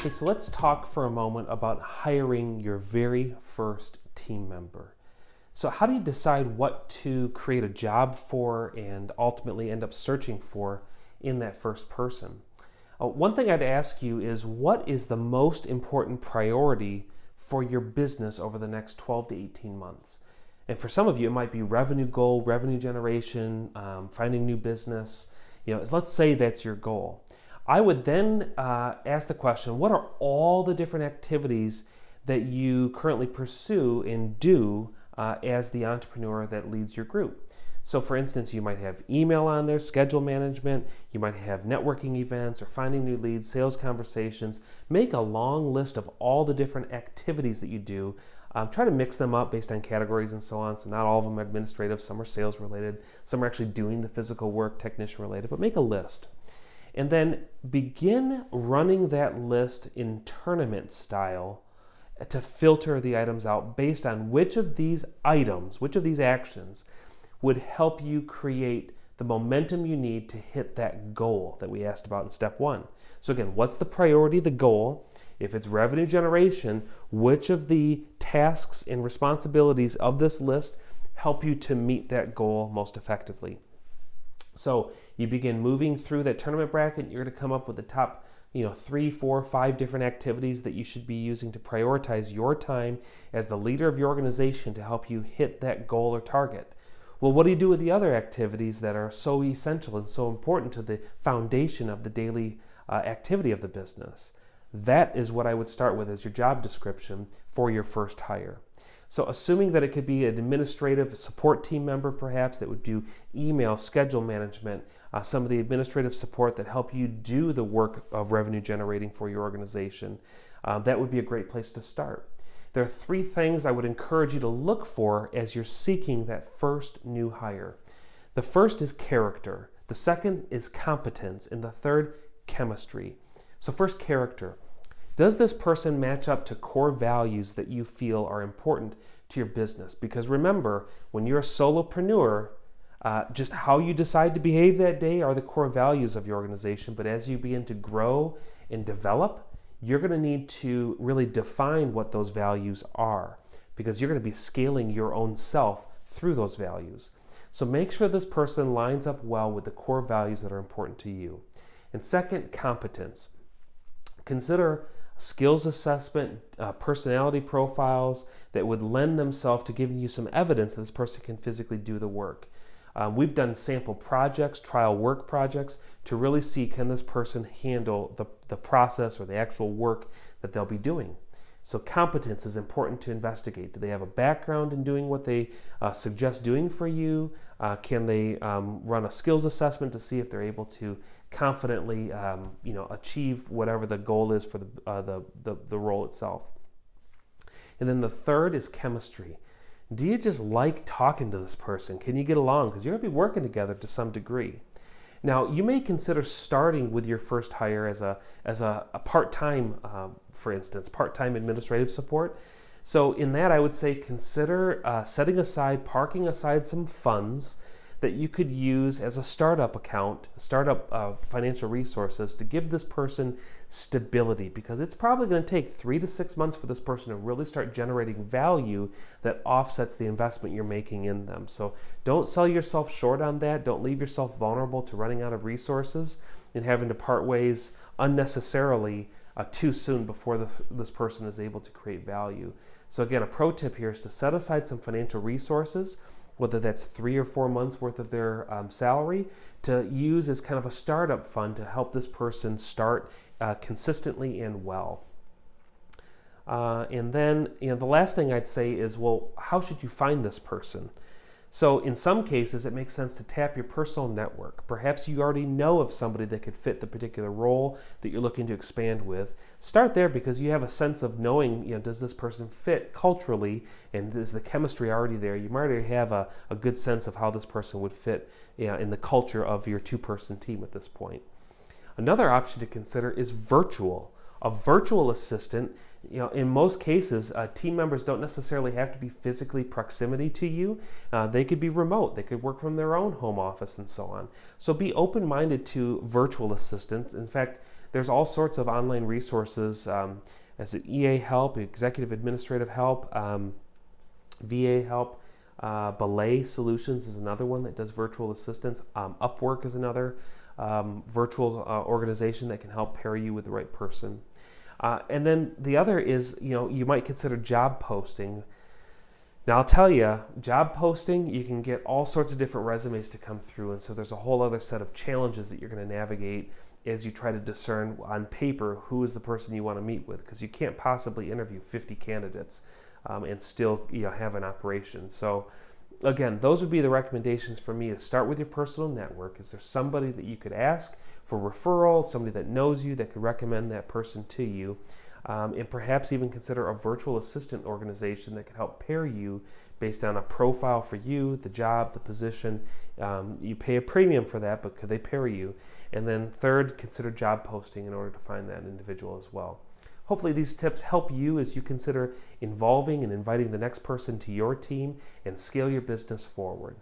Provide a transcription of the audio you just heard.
Okay, so let's talk for a moment about hiring your very first team member. So how do you decide what to create a job for and ultimately end up searching for in that first person? One thing I'd ask you is, what is the most important priority for your business over the next 12 to 18 months? And for some of you, it might be revenue goal, revenue generation, finding new business. Let's say that's your goal. I would then ask the question, what are all the different activities that you currently pursue and do as the entrepreneur that leads your group? So for instance, you might have email on there, schedule management, you might have networking events or finding new leads, sales conversations. Make a long list of all the different activities that you do. Try to mix them up based on categories and so on. So not all of them are administrative, some are sales related, some are actually doing the physical work, technician related, but make a list. And then begin running that list in tournament style to filter the items out based on which of these items, which of these actions would help you create the momentum you need to hit that goal that we asked about in step one. So again, what's the priority, the goal? If it's revenue generation, which of the tasks and responsibilities of this list help you to meet that goal most effectively? So you begin moving through that tournament bracket. You're going to come up with the top 3, 4, 5 different activities that you should be using to prioritize your time as the leader of your organization to help you hit that goal or target. Well, what do you do with the other activities that are so essential and so important to the foundation of the daily activity of the business? That is what I would start with as your job description for your first hire. So assuming that it could be an administrative support team member perhaps that would do email, schedule management, some of the administrative support that help you do the work of revenue generating for your organization, that would be a great place to start. There are 3 things I would encourage you to look for as you're seeking that first new hire. The first is character, the second is competence, and the third, chemistry. So first, character. Does this person match up to core values that you feel are important to your business? Because remember, when you're a solopreneur, just how you decide to behave that day are the core values of your organization. But as you begin to grow and develop, you're going to need to really define what those values are, because you're going to be scaling your own self through those values. So make sure this person lines up well with the core values that are important to you. And second, competence. Consider skills assessment, personality profiles that would lend themselves to giving you some evidence that this person can physically do the work. We've done sample projects, trial work projects, to really see, can this person handle the process or the actual work that they'll be doing. So competence is important to investigate. Do they have a background in doing what they suggest doing for you? Can they run a skills assessment to see if they're able to confidently achieve whatever the goal is for the role itself? And then the third is chemistry. Do you just like talking to this person? Can you get along? Because you're going to be working together to some degree. Now, you may consider starting with your first hire as a part-time, for instance, part-time administrative support. So in that, I would say consider parking aside some funds that you could use as a startup account, startup financial resources to give this person stability, because it's probably going to take 3 to 6 months for this person to really start generating value that offsets the investment you're making in them. So don't sell yourself short on that. Don't leave yourself vulnerable to running out of resources and having to part ways unnecessarily too soon before this person is able to create value. So again, a pro tip here is to set aside some financial resources, whether that's 3 or 4 months worth of their salary, to use as kind of a startup fund to help this person start consistently and well. And then the last thing I'd say is, well, how should you find this person? So in some cases, it makes sense to tap your personal network. Perhaps you already know of somebody that could fit the particular role that you're looking to expand with. Start there, because you have a sense of knowing, does this person fit culturally, and is the chemistry already there? You might already have a good sense of how this person would fit in the culture of your 2-person team at this point. Another option to consider is virtual. A virtual assistant, in most cases, team members don't necessarily have to be physically proximity to you. They could be remote. They could work from their own home office and so on. So be open-minded to virtual assistants. In fact, there's all sorts of online resources as an EA help, executive administrative help, VA help. Belay Solutions is another one that does virtual assistants. Upwork is another virtual organization that can help pair you with the right person. And then the other is, you might consider job posting. Now, I'll tell you, job posting, you can get all sorts of different resumes to come through, and so there's a whole other set of challenges that you're going to navigate as you try to discern on paper who is the person you want to meet with, because you can't possibly interview 50 candidates and still have an operation. So again, those would be the recommendations for me. To start with your personal network. Is there somebody that you could ask for referral, somebody that knows you that could recommend that person to you? And perhaps even consider a virtual assistant organization that could help pair you based on a profile for you, the job, the position. You pay a premium for that, but could they pair you? And then third, consider job posting in order to find that individual as well. Hopefully these tips help you as you consider involving and inviting the next person to your team and scale your business forward.